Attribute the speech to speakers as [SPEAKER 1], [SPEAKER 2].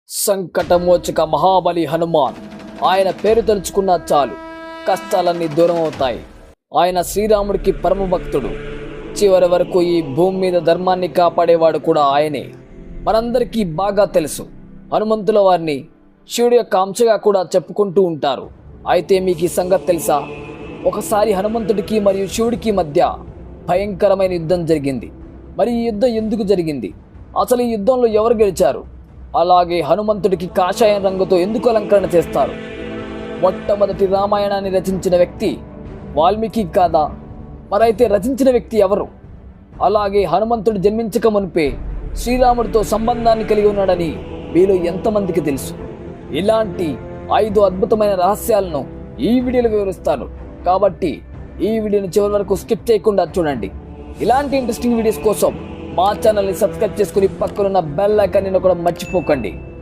[SPEAKER 1] సంకటమోచక మహాబలి హనుమాన్. ఆయన పేరు తలుచుకున్నా చాలు, కష్టాలన్నీ దూరం అవుతాయి. ఆయన శ్రీరాముడికి పరమ భక్తుడు. చివరి వరకు ఈ భూమి మీద ధర్మాన్ని కాపాడేవాడు కూడా ఆయనే. మనందరికీ బాగా తెలుసు, హనుమంతుల వారిని శివుడి యొక్క అంశగా కూడా చెప్పుకుంటూ ఉంటారు. అయితే మీకు ఈ సంగతి తెలుసా? ఒకసారి హనుమంతుడికి మరియు శివుడికి మధ్య భయంకరమైన యుద్ధం జరిగింది. మరి ఈ యుద్ధం ఎందుకు జరిగింది? అసలు ఈ యుద్ధంలో ఎవరు గెలిచారు? అలాగే హనుమంతుడికి కాషాయం రంగుతో ఎందుకు అలంకరణ చేస్తారు? మొట్టమొదటి రామాయణాన్ని రచించిన వ్యక్తి వాల్మీకి కాదా? మరైతే రచించిన వ్యక్తి ఎవరు? అలాగే హనుమంతుడు జన్మించక మునిపే శ్రీరాముడితో సంబంధాన్ని కలిగి ఉన్నాడని మీలో ఎంతమందికి తెలుసు? ఇలాంటి 5 అద్భుతమైన రహస్యాలను ఈ వీడియోలో వివరిస్తాను. కాబట్టి ఈ వీడియోని చివరి వరకు స్కిప్ చేయకుండా చూడండి. ఇలాంటి ఇంట్రెస్టింగ్ వీడియోస్ కోసం మా ఛానల్ని సబ్స్క్రైబ్ చేసుకుని పక్కనున్న బెల్ ఐకాన్ని కూడా మర్చిపోకండి.